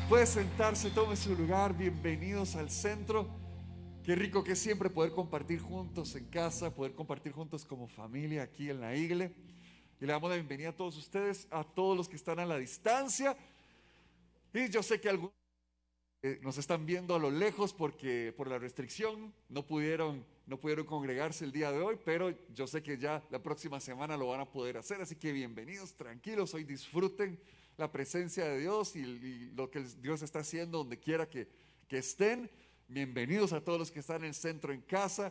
Puede sentarse, tome su lugar. Bienvenidos al centro. Qué rico que es siempre poder compartir juntos en casa, poder compartir juntos como familia aquí en la iglesia. Y le damos la bienvenida a todos ustedes, a todos los que están a la distancia. Y yo sé que algunos nos están viendo a lo lejos porque por la restricción no pudieron congregarse el día de hoy, pero yo sé que ya la próxima semana lo van a poder hacer. Así que bienvenidos, tranquilos, hoy disfruten la presencia de Dios y lo que Dios está haciendo donde quiera que estén. Bienvenidos a todos los que están en el centro en casa.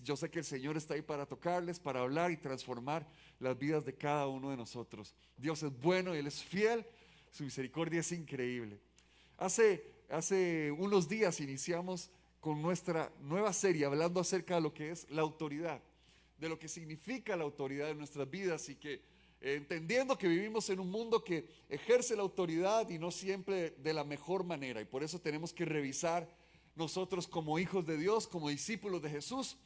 Yo sé que el Señor está ahí para tocarles, para hablar y transformar las vidas de cada uno de nosotros. Dios es bueno y Él es fiel, su misericordia es increíble. Hace unos días iniciamos con nuestra nueva serie hablando acerca de lo que es la autoridad, de lo que significa la autoridad en nuestras vidas y que entendiendo que vivimos en un mundo que ejerce la autoridad y no siempre de la mejor manera, y por eso tenemos que revisar nosotros como hijos de Dios, como discípulos de Jesús,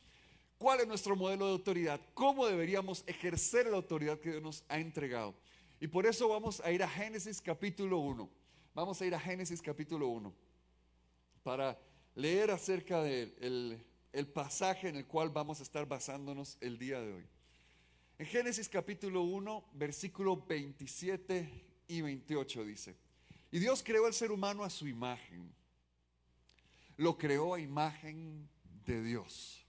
cuál es nuestro modelo de autoridad, cómo deberíamos ejercer la autoridad que Dios nos ha entregado. Y por eso vamos a ir a Génesis capítulo 1. Vamos a ir a Génesis capítulo 1 para leer acerca del pasaje en el cual vamos a estar basándonos el día de hoy. En Génesis capítulo 1, versículo 27 y 28 dice: Y Dios creó al ser humano a su imagen. Lo creó a imagen de Dios.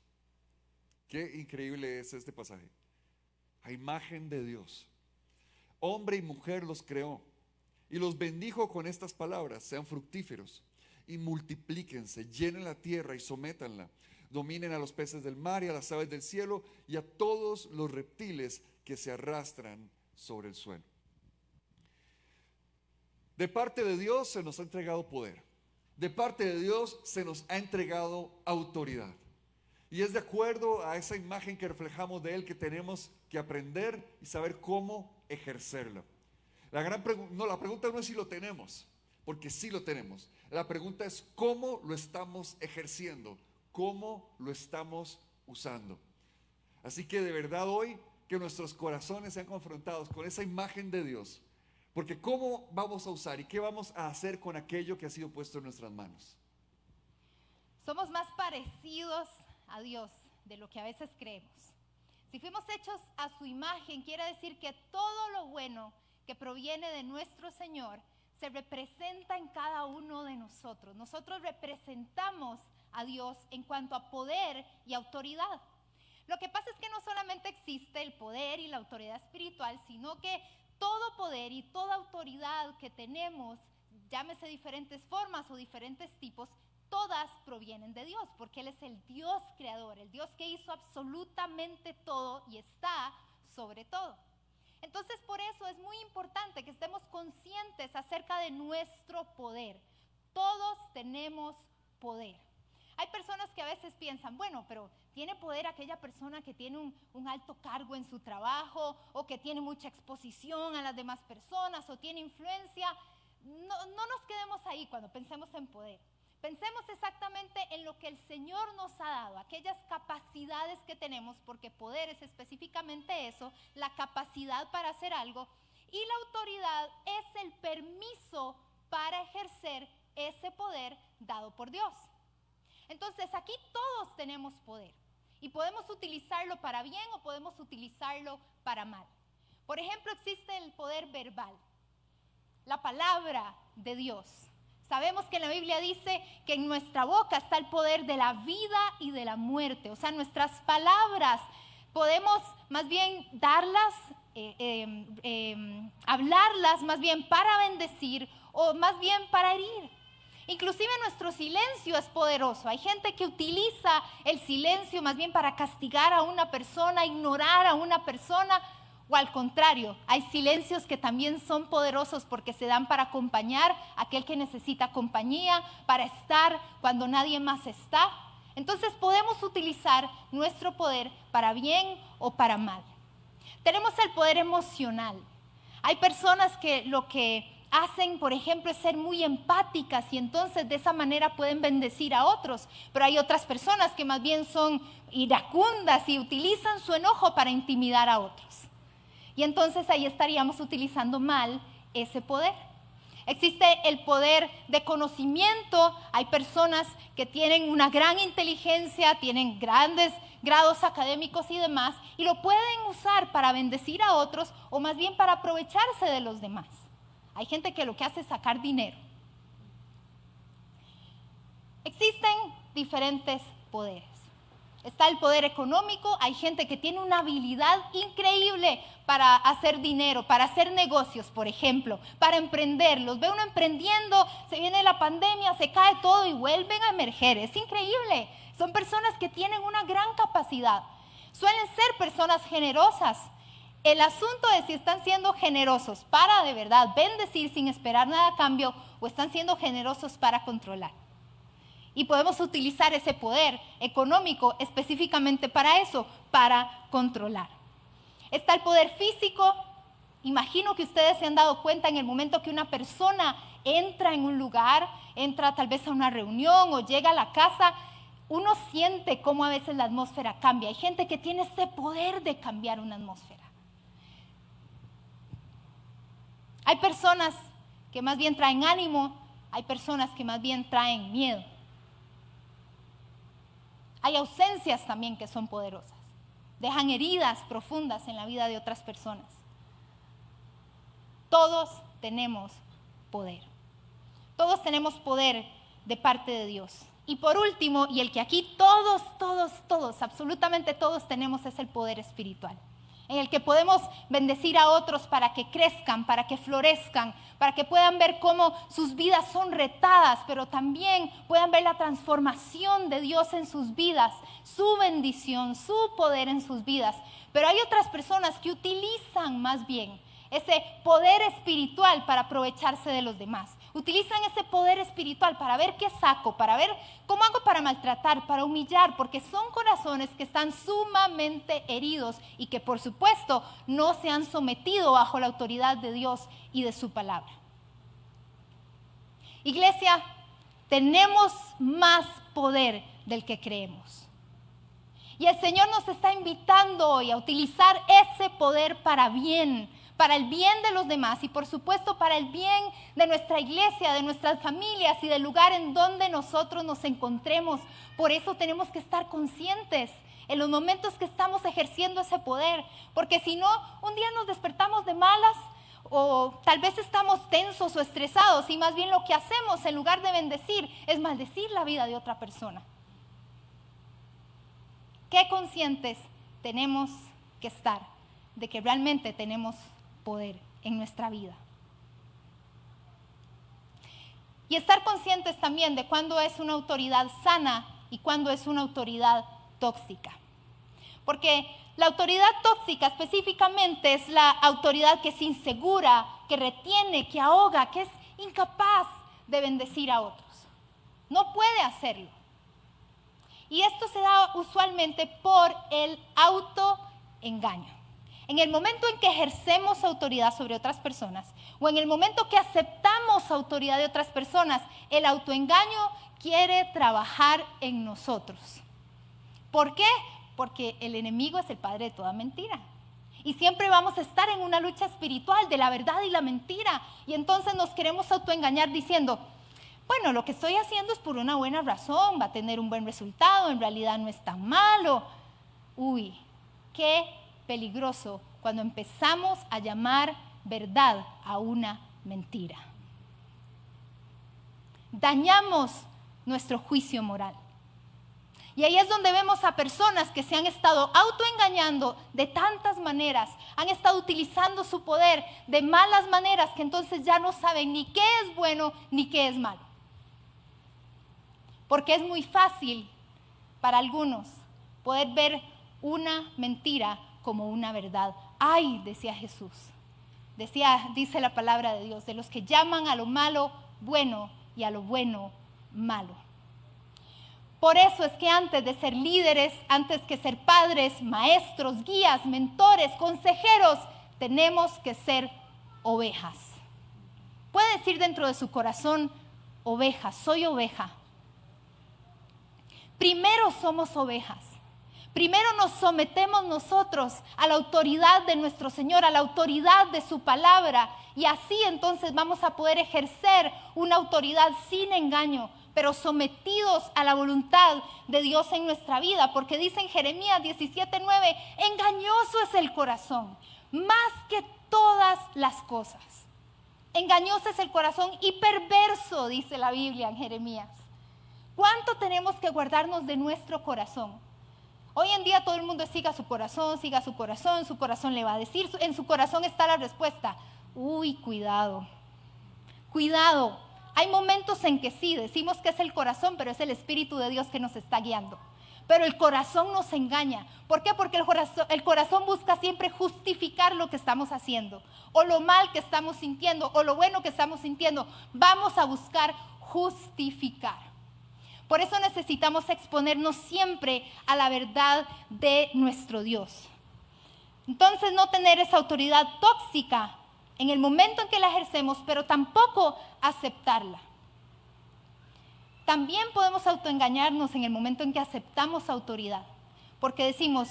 Qué increíble es este pasaje. A imagen de Dios. Hombre y mujer los creó. Y los bendijo con estas palabras: sean fructíferos y multiplíquense, llenen la tierra y sométanla. Dominen a los peces del mar y a las aves del cielo y a todos los reptiles que se arrastran sobre el suelo. De parte de Dios se nos ha entregado poder. De parte de Dios se nos ha entregado autoridad. Y es de acuerdo a esa imagen que reflejamos de Él que tenemos que aprender y saber cómo ejercerla. La pregunta no es si lo tenemos, porque sí lo tenemos. La pregunta es cómo lo estamos ejerciendo, cómo lo estamos usando. Así que de verdad hoy que nuestros corazones sean confrontados con esa imagen de Dios, porque cómo vamos a usar y qué vamos a hacer con aquello que ha sido puesto en nuestras manos. Somos más parecidos a Dios de lo que a veces creemos. Si fuimos hechos a su imagen, quiere decir que todo lo bueno que proviene de nuestro Señor se representa en cada uno de nosotros. Nosotros representamos a Dios en cuanto a poder y autoridad. Lo que pasa es que no solamente existe el poder y la autoridad espiritual, sino que todo poder y toda autoridad que tenemos, llámese diferentes formas o diferentes tipos, todas provienen de Dios, porque Él es el Dios creador, el Dios que hizo absolutamente todo y está sobre todo. Entonces, por eso es muy importante que estemos conscientes acerca de nuestro poder. Todos tenemos poder. Hay personas que a veces piensan, bueno, pero ¿tiene poder aquella persona que tiene un alto cargo en su trabajo o que tiene mucha exposición a las demás personas o tiene influencia? No nos quedemos ahí cuando pensemos en poder. Pensemos exactamente en lo que el Señor nos ha dado, aquellas capacidades que tenemos, porque poder es específicamente eso, la capacidad para hacer algo, y la autoridad es el permiso para ejercer ese poder dado por Dios. Entonces aquí todos tenemos poder y podemos utilizarlo para bien o podemos utilizarlo para mal. Por ejemplo, existe el poder verbal, la palabra de Dios. Sabemos que en la Biblia dice que en nuestra boca está el poder de la vida y de la muerte. O sea, nuestras palabras podemos más bien darlas, hablarlas más bien para bendecir o más bien para herir. Inclusive nuestro silencio es poderoso. Hay gente que utiliza el silencio más bien para castigar a una persona, ignorar a una persona, o al contrario, hay silencios que también son poderosos porque se dan para acompañar a aquel que necesita compañía, para estar cuando nadie más está. Entonces podemos utilizar nuestro poder para bien o para mal. Tenemos el poder emocional. Hay personas que lo que hacen, por ejemplo, es ser muy empáticas y entonces de esa manera pueden bendecir a otros. Pero hay otras personas que más bien son iracundas y utilizan su enojo para intimidar a otros. Y entonces ahí estaríamos utilizando mal ese poder. Existe el poder de conocimiento. Hay personas que tienen una gran inteligencia, tienen grandes grados académicos y demás, y lo pueden usar para bendecir a otros o más bien para aprovecharse de los demás. Hay gente que lo que hace es sacar dinero. Existen diferentes poderes. Está el poder económico. Hay gente que tiene una habilidad increíble para hacer dinero, para hacer negocios, por ejemplo, para emprender. Los ve uno emprendiendo, se viene la pandemia, se cae todo y vuelven a emerger. Es increíble. Son personas que tienen una gran capacidad. Suelen ser personas generosas. El asunto es si están siendo generosos para de verdad bendecir sin esperar nada a cambio o están siendo generosos para controlar. Y podemos utilizar ese poder económico específicamente para eso, para controlar. Está el poder físico. Imagino que ustedes se han dado cuenta en el momento que una persona entra en un lugar, entra tal vez a una reunión o llega a la casa, uno siente cómo a veces la atmósfera cambia. Hay gente que tiene ese poder de cambiar una atmósfera. Hay personas que más bien traen ánimo, hay personas que más bien traen miedo. Hay ausencias también que son poderosas. Dejan heridas profundas en la vida de otras personas. Todos tenemos poder. Todos tenemos poder de parte de Dios. Y por último, y el que aquí todos, absolutamente todos tenemos, es el poder espiritual, en el que podemos bendecir a otros para que crezcan, para que florezcan, para que puedan ver cómo sus vidas son retadas, pero también puedan ver la transformación de Dios en sus vidas, su bendición, su poder en sus vidas. Pero hay otras personas que utilizan más bien ese poder espiritual para aprovecharse de los demás. Utilizan ese poder espiritual para ver qué saco, para ver cómo hago para maltratar, para humillar, porque son corazones que están sumamente heridos y que por supuesto no se han sometido bajo la autoridad de Dios y de su palabra. Iglesia, tenemos más poder del que creemos. Y el Señor nos está invitando hoy a utilizar ese poder para bien, para el bien de los demás y por supuesto para el bien de nuestra iglesia, de nuestras familias y del lugar en donde nosotros nos encontremos. Por eso tenemos que estar conscientes en los momentos que estamos ejerciendo ese poder, porque si no, un día nos despertamos de malas o tal vez estamos tensos o estresados y más bien lo que hacemos en lugar de bendecir es maldecir la vida de otra persona. ¿Qué conscientes tenemos que estar de que realmente tenemos poder en nuestra vida? Y estar conscientes también de cuándo es una autoridad sana y cuándo es una autoridad tóxica. Porque la autoridad tóxica específicamente es la autoridad que es insegura, que retiene, que ahoga, que es incapaz de bendecir a otros. No puede hacerlo. Y esto se da usualmente por el autoengaño. En el momento en que ejercemos autoridad sobre otras personas o en el momento que aceptamos autoridad de otras personas, el autoengaño quiere trabajar en nosotros. ¿Por qué? Porque el enemigo es el padre de toda mentira. Y siempre vamos a estar en una lucha espiritual de la verdad y la mentira. Y entonces nos queremos autoengañar diciendo, bueno, lo que estoy haciendo es por una buena razón, va a tener un buen resultado, en realidad no es tan malo. Uy, qué peligroso cuando empezamos a llamar verdad a una mentira. Dañamos nuestro juicio moral. Y ahí es donde vemos a personas que se han estado autoengañando de tantas maneras, han estado utilizando su poder de malas maneras que entonces ya no saben ni qué es bueno ni qué es malo. Porque es muy fácil para algunos poder ver una mentira como una verdad. Ay, decía Jesús, dice la palabra de Dios, de los que llaman a lo malo bueno y a lo bueno malo. Por eso es que antes de ser líderes, antes que ser padres, maestros, guías, mentores, consejeros, tenemos que ser ovejas. Puede decir dentro de su corazón, oveja, soy oveja. Primero somos ovejas. Primero nos sometemos nosotros a la autoridad de nuestro Señor, a la autoridad de su palabra, y así entonces vamos a poder ejercer una autoridad sin engaño, pero sometidos a la voluntad de Dios en nuestra vida, porque dice en Jeremías 17:9, engañoso es el corazón, más que todas las cosas. Engañoso es el corazón y perverso, dice la Biblia en Jeremías. ¿Cuánto tenemos que guardarnos de nuestro corazón? Hoy en día todo el mundo siga su corazón le va a decir, en su corazón está la respuesta. Uy, cuidado, cuidado. Hay momentos en que sí, decimos que es el corazón, pero es el Espíritu de Dios que nos está guiando. Pero el corazón nos engaña. ¿Por qué? Porque el corazón busca siempre justificar lo que estamos haciendo, o lo mal que estamos sintiendo, o lo bueno que estamos sintiendo. Vamos a buscar justificar. Por eso necesitamos exponernos siempre a la verdad de nuestro Dios. Entonces, no tener esa autoridad tóxica en el momento en que la ejercemos, pero tampoco aceptarla. También podemos autoengañarnos en el momento en que aceptamos autoridad, porque decimos,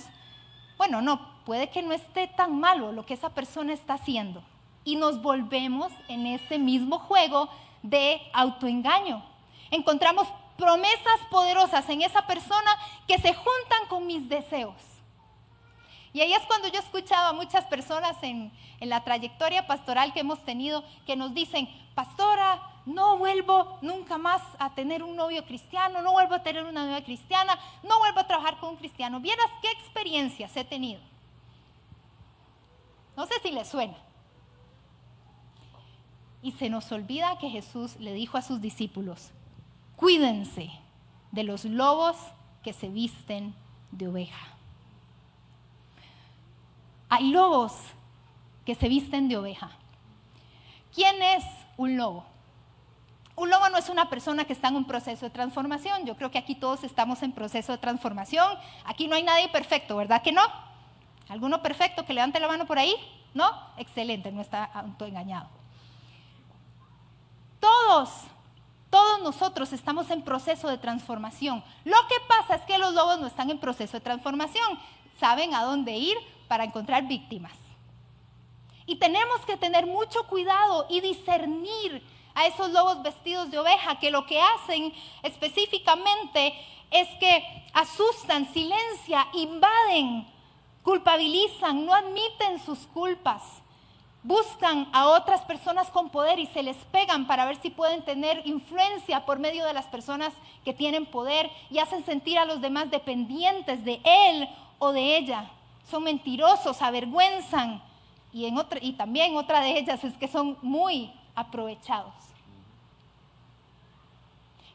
bueno, no, puede que no esté tan malo lo que esa persona está haciendo, y nos volvemos en ese mismo juego de autoengaño. Encontramos promesas poderosas en esa persona que se juntan con mis deseos. Y ahí es cuando yo he escuchado a muchas personas en la trayectoria pastoral que hemos tenido, que nos dicen, pastora, no vuelvo nunca más a tener un novio cristiano, no vuelvo a tener una novia cristiana, no vuelvo a trabajar con un cristiano. Vieras qué experiencias he tenido. No sé si les suena. Y se nos olvida que Jesús le dijo a sus discípulos, cuídense de los lobos que se visten de oveja. Hay lobos que se visten de oveja. ¿Quién es un lobo? Un lobo no es una persona que está en un proceso de transformación. Yo creo que aquí todos estamos en proceso de transformación. Aquí no hay nadie perfecto, ¿verdad que no? ¿Alguno perfecto que levante la mano por ahí? ¿No? Excelente, no está autoengañado. Todos nosotros estamos en proceso de transformación. Lo que pasa es que los lobos no están en proceso de transformación. Saben a dónde ir para encontrar víctimas. Y tenemos que tener mucho cuidado y discernir a esos lobos vestidos de oveja, que lo que hacen específicamente es que asustan, silencian, invaden, culpabilizan, no admiten sus culpas. Buscan a otras personas con poder y se les pegan para ver si pueden tener influencia por medio de las personas que tienen poder y hacen sentir a los demás dependientes de él o de ella. Son mentirosos, avergüenzan y también otra de ellas es que son muy aprovechados.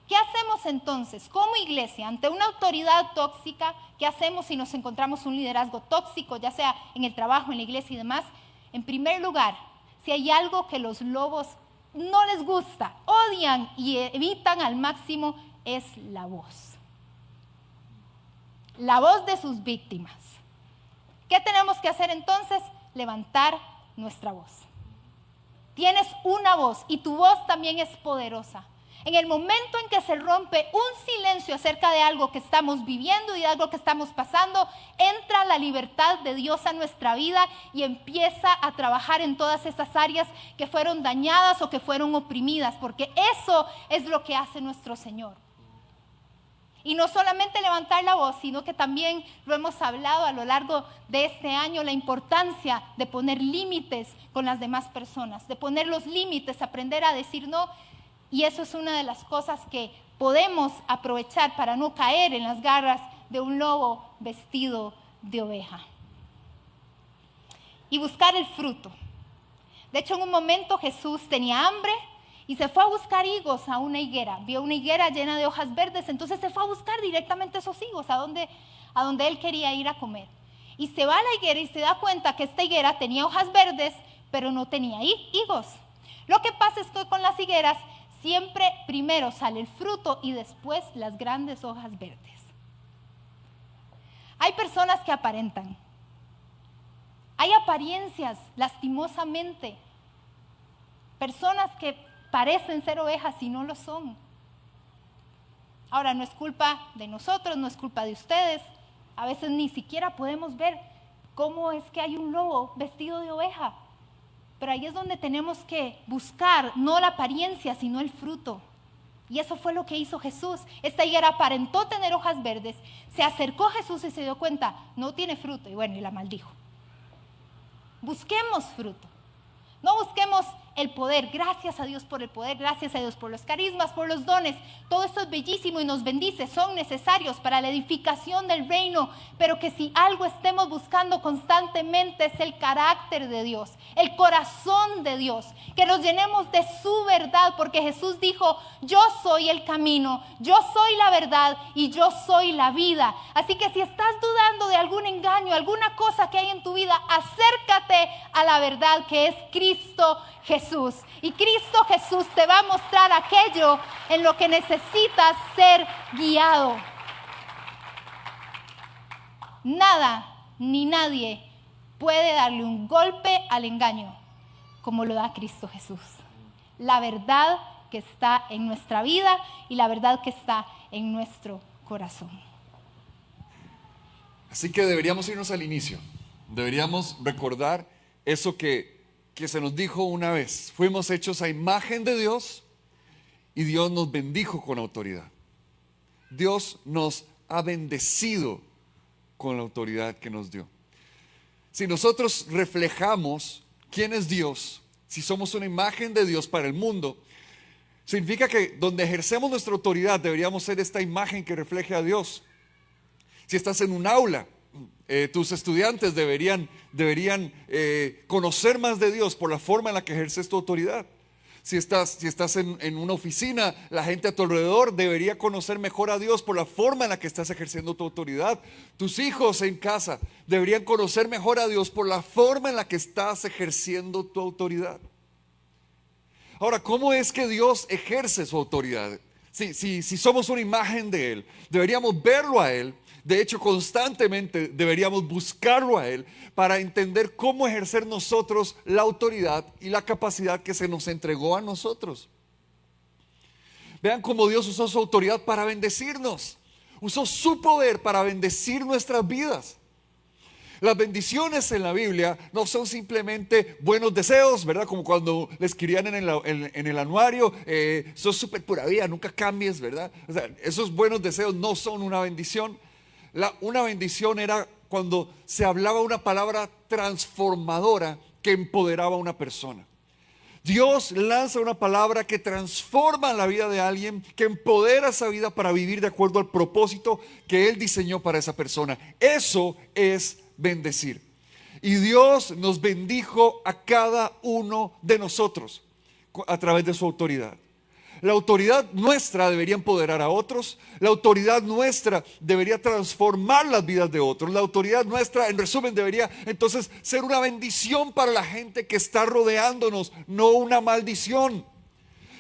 ¿Qué hacemos entonces como iglesia ante una autoridad tóxica? ¿Qué hacemos si nos encontramos un liderazgo tóxico, ya sea en el trabajo, en la iglesia y demás? En primer lugar, si hay algo que los lobos no les gusta, odian y evitan al máximo, es la voz. La voz de sus víctimas. ¿Qué tenemos que hacer entonces? Levantar nuestra voz. Tienes una voz y tu voz también es poderosa. En el momento en que se rompe un silencio acerca de algo que estamos viviendo y de algo que estamos pasando, entra la libertad de Dios a nuestra vida y empieza a trabajar en todas esas áreas que fueron dañadas o que fueron oprimidas, porque eso es lo que hace nuestro Señor. Y no solamente levantar la voz, sino que también lo hemos hablado a lo largo de este año, la importancia de poner límites con las demás personas, de poner los límites, aprender a decir no. Y eso es una de las cosas que podemos aprovechar para no caer en las garras de un lobo vestido de oveja. Y buscar el fruto. De hecho, en un momento Jesús tenía hambre y se fue a buscar higos a una higuera. Vio una higuera llena de hojas verdes, entonces se fue a buscar directamente esos higos a donde él quería ir a comer. Y se va a la higuera y se da cuenta que esta higuera tenía hojas verdes, pero no tenía higos. Lo que pasa es que con las higueras siempre primero sale el fruto y después las grandes hojas verdes. Hay personas que aparentan. Hay apariencias, lastimosamente. Personas que parecen ser ovejas y no lo son. Ahora, no es culpa de nosotros, no es culpa de ustedes. A veces ni siquiera podemos ver cómo es que hay un lobo vestido de oveja. Pero ahí es donde tenemos que buscar no la apariencia, sino el fruto. Y eso fue lo que hizo Jesús. Esta higuera aparentó tener hojas verdes. Se acercó a Jesús y se dio cuenta, no tiene fruto. Y bueno, y la maldijo. Busquemos fruto. No busquemos el poder. Gracias a Dios por el poder, gracias a Dios por los carismas, por los dones. Todo esto es bellísimo y nos bendice, son necesarios para la edificación del reino. Pero que si algo estemos buscando constantemente es el carácter de Dios, el corazón de Dios. Que nos llenemos de su verdad, porque Jesús dijo, yo soy el camino, yo soy la verdad y yo soy la vida. Así que si estás dudando de algún engaño, alguna cosa que hay en tu vida, acércate a la verdad que es Cristo Jesús. Y Cristo Jesús te va a mostrar aquello en lo que necesitas ser guiado. Nada ni nadie puede darle un golpe al engaño como lo da Cristo Jesús. La verdad que está en nuestra vida y la verdad que está en nuestro corazón. Así que deberíamos irnos al inicio. Deberíamos recordar eso que se nos dijo una vez. Fuimos hechos a imagen de Dios y Dios nos bendijo con autoridad. Dios nos ha bendecido con la autoridad que nos dio. Si nosotros reflejamos quién es Dios, si somos una imagen de Dios para el mundo, significa que donde ejercemos nuestra autoridad deberíamos ser esta imagen que refleje a Dios. Si estás en un aula, tus estudiantes deberían conocer más de Dios por la forma en la que ejerces tu autoridad. Si estás en una oficina, la gente a tu alrededor debería conocer mejor a Dios por la forma en la que estás ejerciendo tu autoridad. Tus hijos en casa deberían conocer mejor a Dios por la forma en la que estás ejerciendo tu autoridad. Ahora, ¿cómo es que Dios ejerce su autoridad? Si somos una imagen de Él, deberíamos verlo a Él. De hecho, constantemente deberíamos buscarlo a Él para entender cómo ejercer nosotros la autoridad y la capacidad que se nos entregó a nosotros. Vean cómo Dios usó su autoridad para bendecirnos. Usó su poder para bendecir nuestras vidas. Las bendiciones en la Biblia no son simplemente buenos deseos, ¿verdad? Como cuando les escribían en el anuario, sos súper pura vida, nunca cambies, ¿verdad? O sea, esos buenos deseos no son una bendición. Una bendición era cuando se hablaba una palabra transformadora que empoderaba a una persona. Dios lanza una palabra que transforma la vida de alguien, que empodera esa vida para vivir de acuerdo al propósito que Él diseñó para esa persona. Eso es bendecir. Y Dios nos bendijo a cada uno de nosotros a través de su autoridad. La autoridad nuestra debería empoderar a otros. La autoridad nuestra debería transformar las vidas de otros. La autoridad nuestra, en resumen, debería entonces ser una bendición para la gente que está rodeándonos, no una maldición.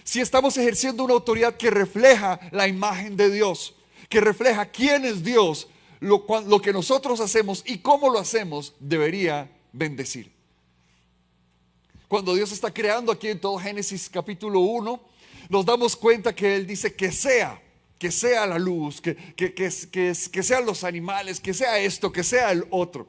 Si estamos ejerciendo una autoridad que refleja la imagen de Dios, que refleja quién es Dios, lo que nosotros hacemos y cómo lo hacemos debería bendecir. Cuando Dios está creando aquí en todo Génesis capítulo 1, nos damos cuenta que Él dice que sea la luz, que sean los animales, que sea esto, que sea el otro.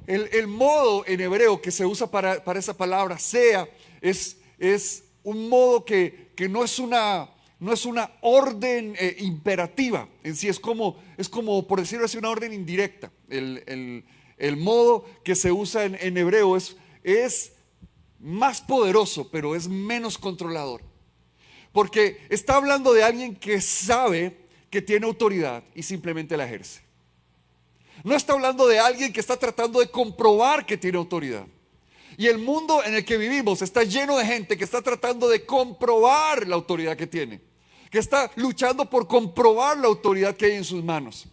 El modo en hebreo que se usa para esa palabra sea es un modo que no es una orden imperativa en sí, es como por decirlo así una orden indirecta. El modo que se usa en hebreo es más poderoso, pero es menos controlador. Porque está hablando de alguien que sabe que tiene autoridad y simplemente la ejerce. No está hablando de alguien que está tratando de comprobar que tiene autoridad. Y el mundo en el que vivimos está lleno de gente que está tratando de comprobar la autoridad que tiene, que está luchando por comprobar la autoridad que hay en sus manos.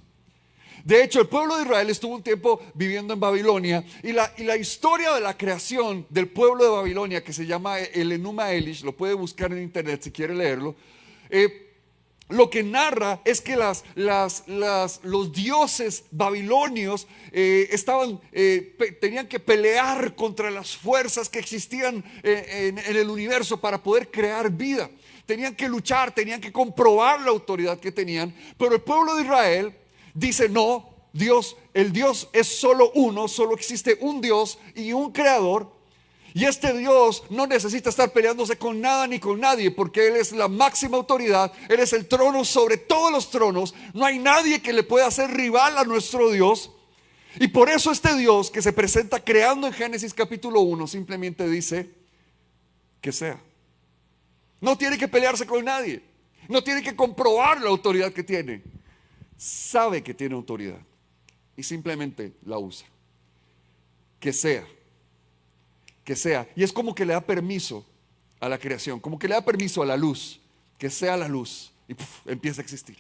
De hecho, el pueblo de Israel estuvo un tiempo viviendo en Babilonia y la historia de la creación del pueblo de Babilonia, que se llama el Enuma Elish, lo puede buscar en internet si quiere leerlo, lo que narra es que los dioses babilonios tenían que pelear contra las fuerzas que existían en el universo para poder crear vida. Tenían que luchar, tenían que comprobar la autoridad que tenían, pero el pueblo de Israel dice: no, el Dios es solo uno, solo existe un Dios y un creador. Y este Dios no necesita estar peleándose con nada ni con nadie, porque Él es la máxima autoridad, Él es el trono sobre todos los tronos. No hay nadie que le pueda hacer rival a nuestro Dios. Y por eso este Dios que se presenta creando en Génesis capítulo 1 simplemente dice que sea. No tiene que pelearse con nadie, no tiene que comprobar la autoridad que tiene. Sabe que tiene autoridad y simplemente la usa. Que sea. Que sea. Y es como que le da permiso a la creación, como que le da permiso a la luz, que sea la luz y empieza a existir.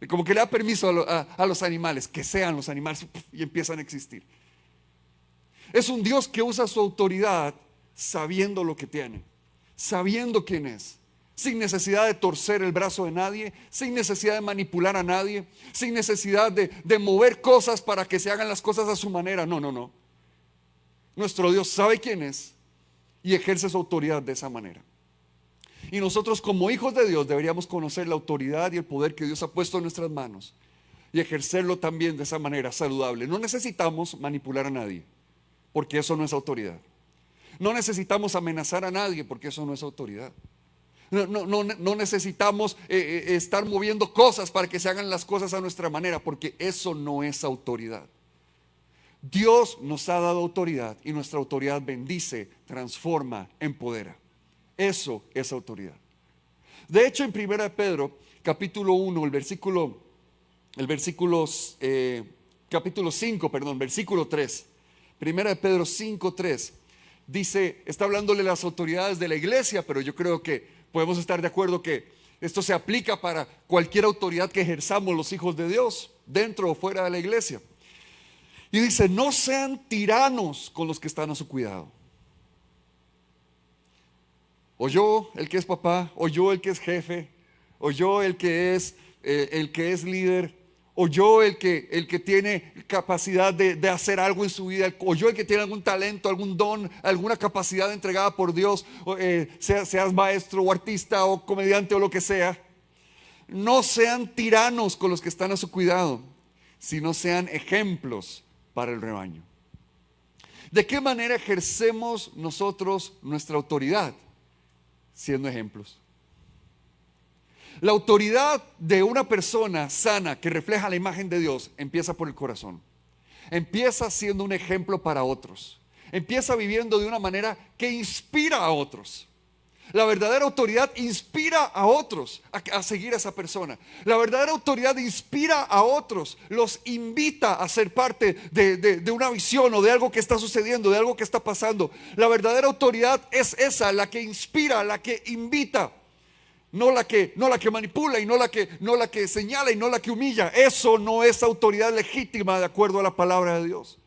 Y como que le da permiso a los animales, que sean los animales y empiezan a existir. Es un Dios que usa su autoridad sabiendo lo que tiene, sabiendo quién es, sin necesidad de torcer el brazo de nadie, sin necesidad de manipular a nadie, sin necesidad de mover cosas para que se hagan las cosas a su manera. No, no, no. Nuestro Dios sabe quién es y ejerce su autoridad de esa manera. Y nosotros como hijos de Dios deberíamos conocer la autoridad y el poder que Dios ha puesto en nuestras manos y ejercerlo también de esa manera saludable. No necesitamos manipular a nadie, porque eso no es autoridad. No necesitamos amenazar a nadie, porque eso no es autoridad. No necesitamos estar moviendo cosas para que se hagan las cosas a nuestra manera, porque eso no es autoridad. Dios nos ha dado autoridad y nuestra autoridad bendice, transforma, empodera. Eso es autoridad. De hecho, en 1 Pedro, capítulo 1, capítulo 5, versículo 3. 1 Pedro 5, 3. Dice, está hablándole las autoridades de la iglesia, pero yo creo que podemos estar de acuerdo que esto se aplica para cualquier autoridad que ejerzamos los hijos de Dios, dentro o fuera de la iglesia. Y dice, no sean tiranos con los que están a su cuidado. O yo, el que es papá, o yo, el que es jefe, o yo, el que es líder, o yo, el que tiene capacidad de hacer algo en su vida, o yo, el que tiene algún talento, algún don, alguna capacidad entregada por Dios, seas maestro o artista o comediante o lo que sea. No sean tiranos con los que están a su cuidado, sino sean ejemplos para el rebaño. ¿De qué manera ejercemos nosotros nuestra autoridad? Siendo ejemplos. La autoridad de una persona sana que refleja la imagen de Dios empieza por el corazón. Empieza siendo un ejemplo para otros. Empieza viviendo de una manera que inspira a otros. La verdadera autoridad inspira a otros a seguir a esa persona. La verdadera autoridad inspira a otros, los invita a ser parte de una visión o de algo que está sucediendo, de algo que está pasando. La verdadera autoridad es esa, la que inspira, la que invita, no la que manipula y no la que señala y no la que humilla. Eso no es autoridad legítima de acuerdo a la palabra de Dios.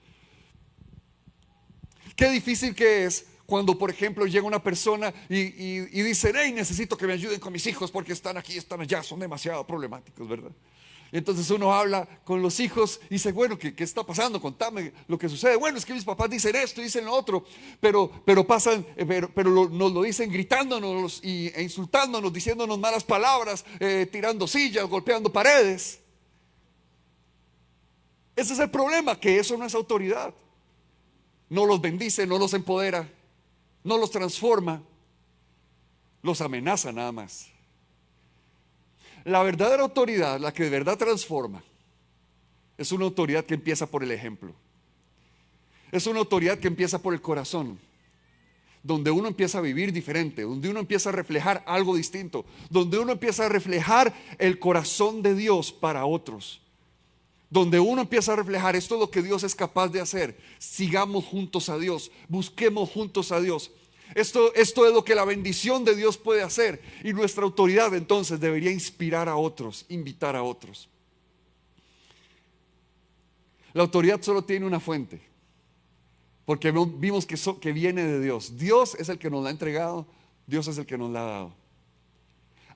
Qué difícil que es cuando, por ejemplo, llega una persona y dicen, hey, necesito que me ayuden con mis hijos porque están aquí, están allá, son demasiado problemáticos, ¿verdad? Y entonces uno habla con los hijos y dice, bueno, ¿qué está pasando? Contame lo que sucede. Bueno, es que mis papás dicen esto, dicen lo otro, pero nos lo dicen gritándonos e insultándonos, diciéndonos malas palabras, tirando sillas, golpeando paredes. Ese es el problema, que eso no es autoridad. No los bendice, no los empodera, no los transforma, los amenaza nada más. La verdadera autoridad, la que de verdad transforma, es una autoridad que empieza por el ejemplo. Es una autoridad que empieza por el corazón, donde uno empieza a vivir diferente, donde uno empieza a reflejar algo distinto, donde uno empieza a reflejar el corazón de Dios para otros. Donde uno empieza a reflejar esto es lo que Dios es capaz de hacer. Sigamos juntos a Dios, busquemos juntos a Dios. Esto es lo que la bendición de Dios puede hacer. Y nuestra autoridad entonces debería inspirar a otros, invitar a otros. La autoridad solo tiene una fuente, porque vimos que viene de Dios. Dios es el que nos la ha entregado, Dios es el que nos la ha dado.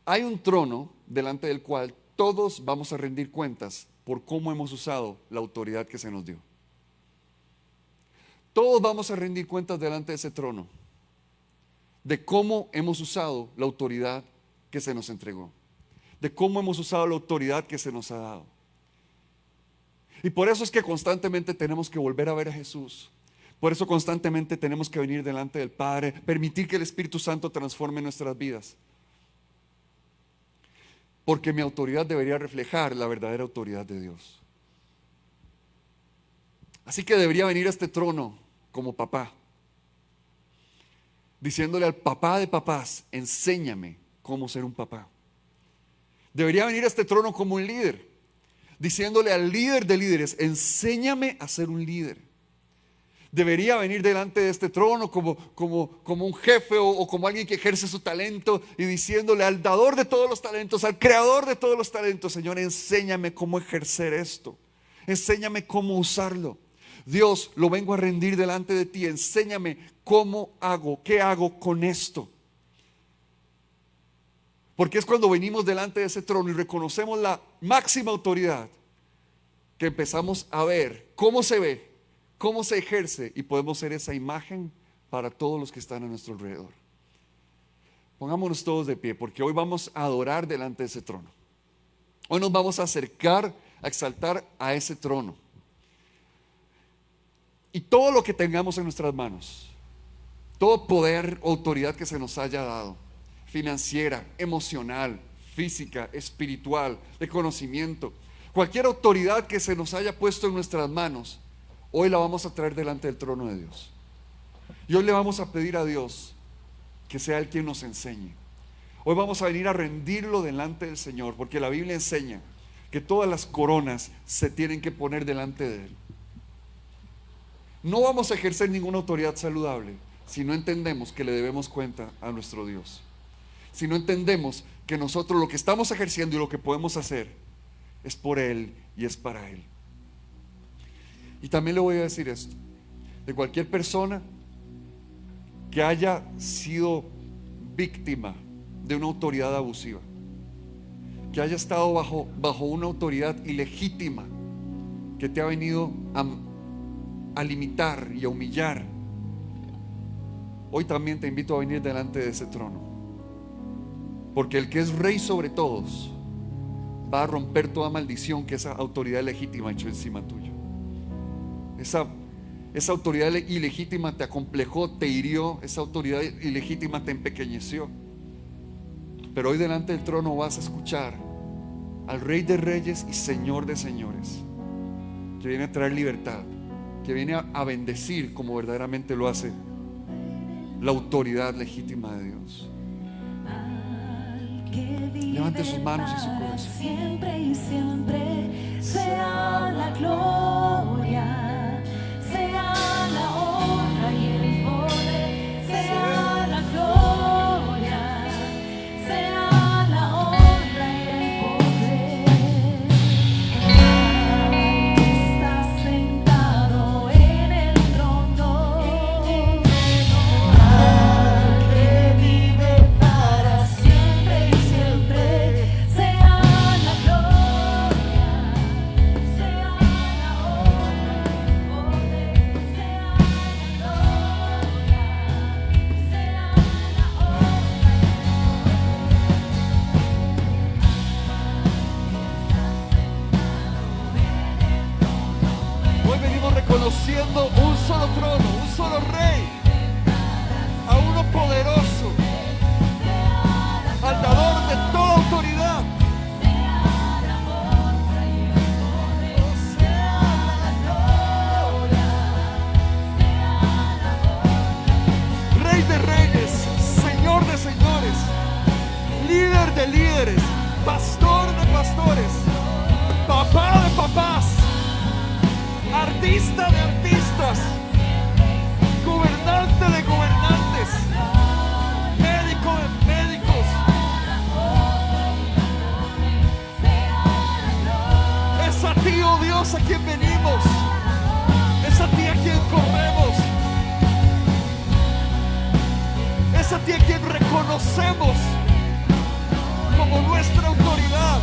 Hay un trono delante del cual todos vamos a rendir cuentas por cómo hemos usado la autoridad que se nos dio. Todos vamos a rendir cuentas delante de ese trono de cómo hemos usado la autoridad que se nos entregó, de cómo hemos usado la autoridad que se nos ha dado. Y por eso es que constantemente tenemos que volver a ver a Jesús. Por eso constantemente tenemos que venir delante del Padre, permitir que el Espíritu Santo transforme nuestras vidas. Porque mi autoridad debería reflejar la verdadera autoridad de Dios. Así que debería venir a este trono como papá, diciéndole al papá de papás: enséñame cómo ser un papá. Debería venir a este trono como un líder, diciéndole al líder de líderes: enséñame a ser un líder. Debería venir delante de este trono como un jefe o como alguien que ejerce su talento y diciéndole al dador de todos los talentos, al creador de todos los talentos: Señor, enséñame cómo ejercer esto, enséñame cómo usarlo. Dios, lo vengo a rendir delante de ti, enséñame cómo hago, qué hago con esto. Porque es cuando venimos delante de ese trono y reconocemos la máxima autoridad que empezamos a ver cómo se ve, cómo se ejerce, y podemos ser esa imagen para todos los que están a nuestro alrededor. Pongámonos todos de pie, porque hoy vamos a adorar delante de ese trono. Hoy nos vamos a acercar a exaltar a ese trono. Y todo lo que tengamos en nuestras manos, todo poder o autoridad que se nos haya dado, financiera, emocional, física, espiritual, de conocimiento, cualquier autoridad que se nos haya puesto en nuestras manos, hoy la vamos a traer delante del trono de Dios. Y hoy le vamos a pedir a Dios que sea Él quien nos enseñe. Hoy vamos a venir a rendirlo delante del Señor, porque la Biblia enseña que todas las coronas se tienen que poner delante de Él. No vamos a ejercer ninguna autoridad saludable si no entendemos que le debemos cuenta a nuestro Dios. Si no entendemos que nosotros lo que estamos ejerciendo y lo que podemos hacer es por Él y es para Él. Y también le voy a decir esto: de cualquier persona que haya sido víctima de una autoridad abusiva, que haya estado bajo una autoridad ilegítima que te ha venido a limitar y a humillar, hoy también te invito a venir delante de ese trono, porque el que es rey sobre todos va a romper toda maldición que esa autoridad legítima ha hecho encima tuyo. Esa autoridad ilegítima te acomplejó, te hirió, esa autoridad ilegítima te empequeñeció. Pero hoy delante del trono vas a escuchar al Rey de Reyes y Señor de Señores, que viene a traer libertad, que viene a bendecir como verdaderamente lo hace la autoridad legítima de Dios. Levante sus manos y su corazón. Siempre y siempre sea la gloria, sea la honra y el poder, sea la gloria, sea la honra y el poder. Al que está sentado en el trono, al que vive para siempre y siempre, sea la gloria, sea la honra y el poder, sea la gloria, sea la Hoy venimos reconociendo un solo trono, un solo rey, a uno poderoso, al dador de toda autoridad. Rey de reyes, Señor de señores, líder de líderes, pastor de pastores, papá de papás, artista de artistas, gobernante de gobernantes, médico de médicos. Es a ti, oh Dios, a quien venimos, es a ti a quien corremos, es a ti a quien reconocemos como nuestra autoridad.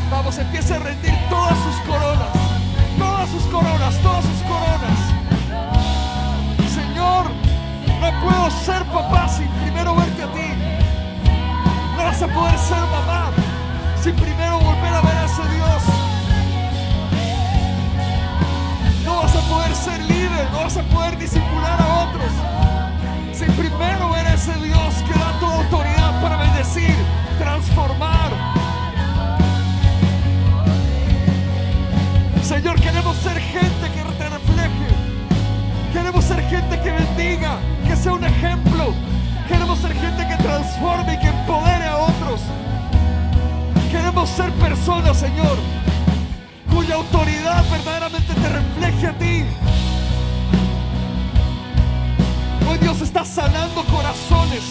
Vamos, empieza a rendir todas sus coronas ser mamá sin primero volver a ver a ese Dios. No vas a poder ser líder, no vas a poder discipular a otros sin primero ver a ese Dios que da toda autoridad para bendecir, transformar. Señor, queremos ser gente que te refleje. Queremos ser gente que bendiga, que sea un ejemplo. Queremos ser gente que transforme y que empodere a otros. Queremos ser personas, Señor, cuya autoridad verdaderamente te refleje a ti. Hoy Dios está sanando corazones.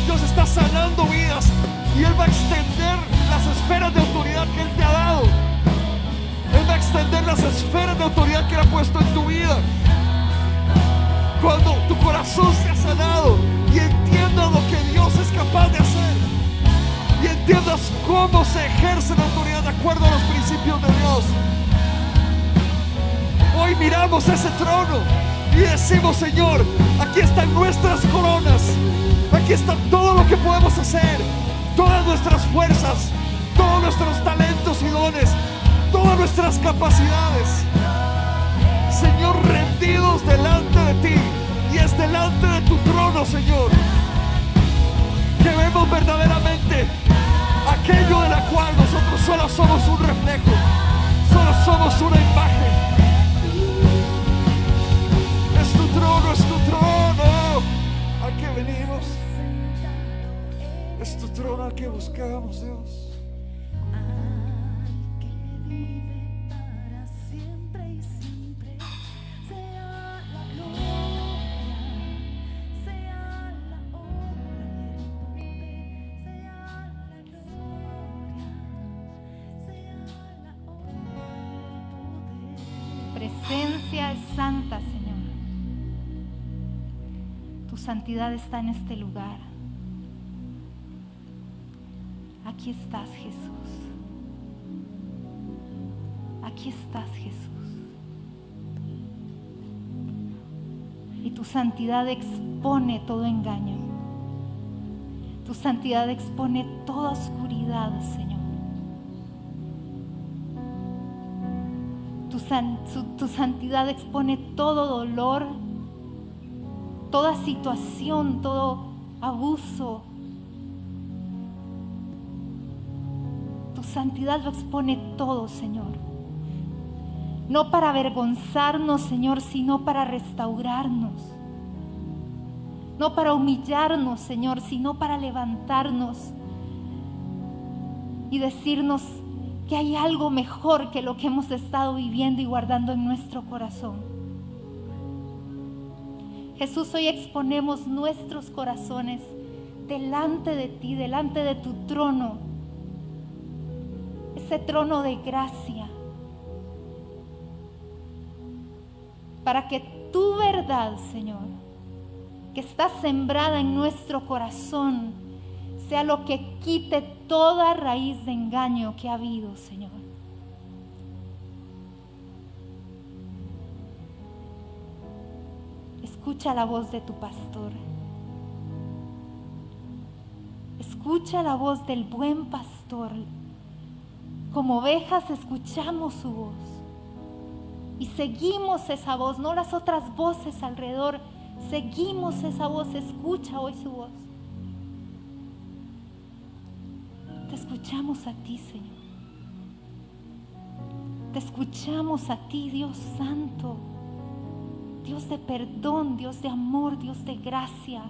Dios está sanando vidas. Y Él va a extender las esferas de autoridad que Él te ha dado. Él va a extender las esferas de autoridad que Él ha puesto en tu vida. Cuando tu corazón sea sanado y entiendas lo que Dios es capaz de hacer, y entiendas cómo se ejerce la autoridad de acuerdo a los principios de Dios. Hoy miramos ese trono y decimos: Señor, aquí están nuestras coronas, aquí está todo lo que podemos hacer, todas nuestras fuerzas, todos nuestros talentos y dones, todas nuestras capacidades, Señor, rendidos delante de ti. Y es delante de tu trono, Señor, que vemos verdaderamente aquello de la cual nosotros solo somos un reflejo, solo somos una imagen. Es tu trono, ¿a qué venimos? Es tu trono al que buscamos, Dios. Presencia es santa, Señor. Tu santidad está en este lugar. Aquí estás, Jesús. Aquí estás, Jesús. Y tu santidad expone todo engaño. Tu santidad expone toda oscuridad, Señor. Tu santidad expone todo dolor, toda situación, todo abuso. Tu santidad lo expone todo, Señor. No para avergonzarnos, Señor, sino para restaurarnos. No para humillarnos, Señor, sino para levantarnos y decirnos que hay algo mejor que lo que hemos estado viviendo y guardando en nuestro corazón. Jesús, hoy exponemos nuestros corazones delante de ti, delante de tu trono, ese trono de gracia, para que tu verdad, Señor, que está sembrada en nuestro corazón, sea lo que quite toda raíz de engaño que ha habido, Señor. Escucha la voz de tu pastor. Escucha la voz del buen pastor. Como ovejas escuchamos su voz. Y seguimos esa voz, no las otras voces alrededor. Seguimos esa voz. Escucha hoy su voz. Te escuchamos a ti, Señor. Te escuchamos a ti, Dios Santo. Dios de perdón, Dios de amor, Dios de gracia.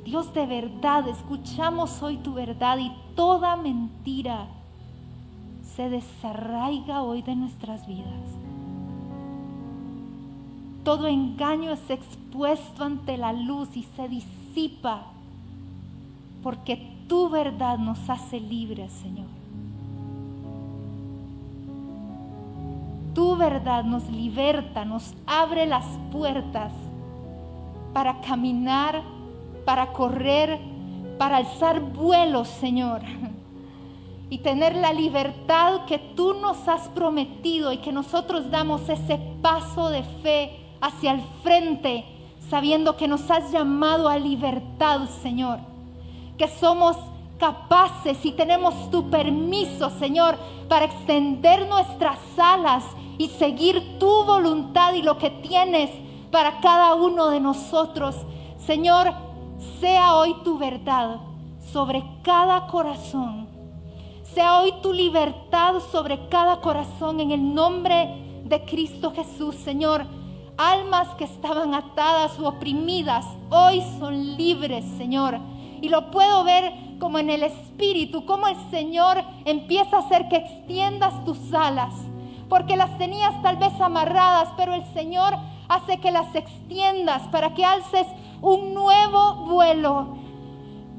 Dios de verdad, escuchamos hoy tu verdad y toda mentira se desarraiga hoy de nuestras vidas. Todo engaño es expuesto ante la luz y se disipa porque tu verdad nos hace libres, Señor. Tu verdad nos liberta, nos abre las puertas para caminar, para correr, para alzar vuelos, Señor. Y tener la libertad que tú nos has prometido y que nosotros damos ese paso de fe hacia el frente, sabiendo que nos has llamado a libertad, Señor. que somos capaces y tenemos tu permiso, Señor, para extender nuestras alas y seguir tu voluntad y lo que tienes para cada uno de nosotros. Señor, sea hoy tu verdad sobre cada corazón. Sea hoy tu libertad sobre cada corazón en el nombre de Cristo Jesús, Señor. Almas que estaban atadas o oprimidas, hoy son libres, Señor. Y lo puedo ver como en el Espíritu, como el Señor empieza a hacer que extiendas tus alas, porque las tenías tal vez amarradas, pero el Señor hace que las extiendas para que alces un nuevo vuelo,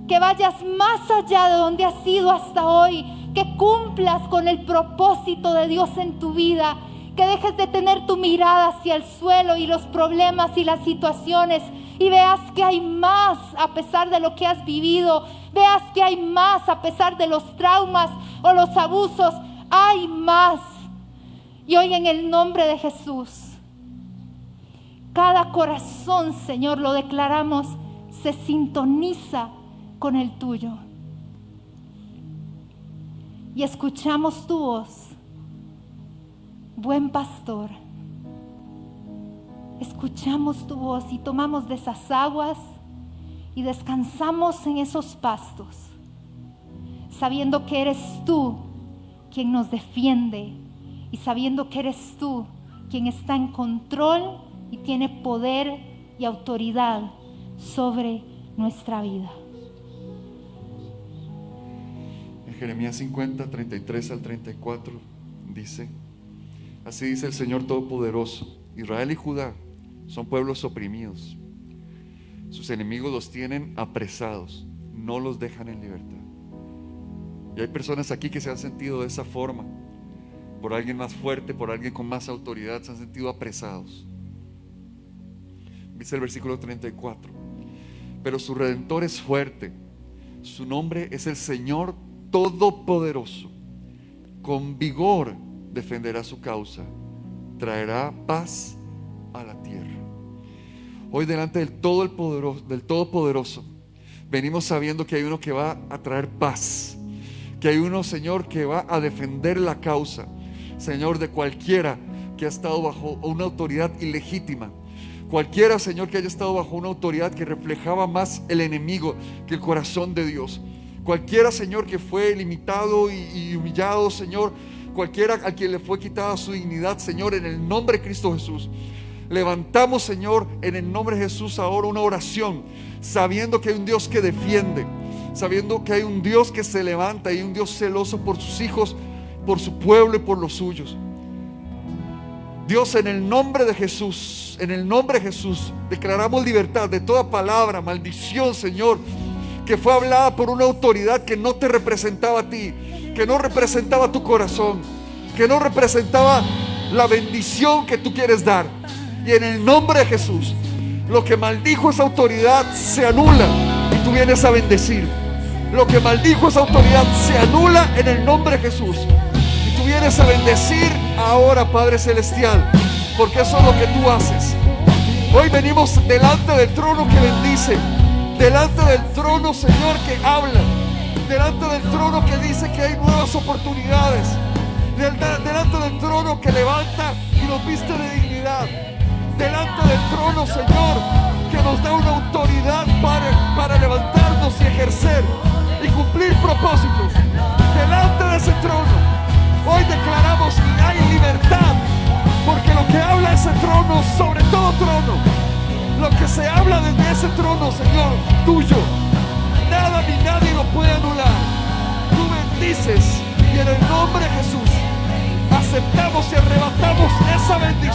que vayas más allá de donde has ido hasta hoy, que cumplas con el propósito de Dios en tu vida, que dejes de tener tu mirada hacia el suelo y los problemas y las situaciones y veas que hay más a pesar de lo que has vivido, veas que hay más a pesar de los traumas o los abusos, hay más. Y hoy en el nombre de Jesús, cada corazón, Señor, lo declaramos, se sintoniza con el tuyo. Y escuchamos tu voz, buen pastor. Escuchamos tu voz y tomamos de esas aguas y descansamos en esos pastos, sabiendo que eres tú quien nos defiende y sabiendo que eres tú quien está en control y tiene poder y autoridad sobre nuestra vida. En Jeremías 50, 33 al 34 dice: así dice el Señor Todopoderoso: Israel y Judá son pueblos oprimidos, sus enemigos los tienen apresados, no los dejan en libertad. Y hay personas aquí que se han sentido de esa forma, por alguien más fuerte, por alguien con más autoridad, se han sentido apresados. Dice el versículo 34: pero su Redentor es fuerte, su nombre es el Señor Todopoderoso, con vigor defenderá su causa, traerá paz a la tierra. Hoy delante del Todopoderoso venimos sabiendo que hay uno que va a traer paz, que hay uno, Señor, que va a defender la causa, Señor, de cualquiera que ha estado bajo una autoridad ilegítima, cualquiera, Señor, que haya estado bajo una autoridad que reflejaba más el enemigo que el corazón de Dios, cualquiera, Señor, que fue limitado y humillado, Señor, cualquiera a quien le fue quitada su dignidad, Señor, en el nombre de Cristo Jesús. Levantamos, Señor, en el nombre de Jesús ahora una oración, sabiendo que hay un Dios que defiende, sabiendo que hay un Dios que se levanta y un Dios celoso por sus hijos, por su pueblo y por los suyos. Dios, en el nombre de Jesús, en el nombre de Jesús, declaramos libertad de toda palabra, maldición, Señor, que fue hablada por una autoridad que no te representaba a ti, que no representaba tu corazón, que no representaba la bendición que tú quieres dar. Y en el nombre de Jesús, lo que maldijo esa autoridad se anula y tú vienes a bendecir. Lo que maldijo esa autoridad se anula en el nombre de Jesús y tú vienes a bendecir ahora, Padre Celestial, porque eso es lo que tú haces. Hoy venimos delante del trono que bendice, delante del trono, Señor, que habla, delante del trono que dice que hay nuevas oportunidades, delante del trono que levanta y nos viste de dignidad, delante del trono, Señor, que nos da una autoridad para levantarnos y ejercer y cumplir propósitos. Delante de ese trono hoy declaramos que hay libertad, porque lo que habla ese trono, sobre todo trono, lo que se habla desde ese trono, Señor, tuyo, nada ni nadie lo puede anular. Tú bendices y en el nombre de Jesús aceptamos y arrebatamos esa bendición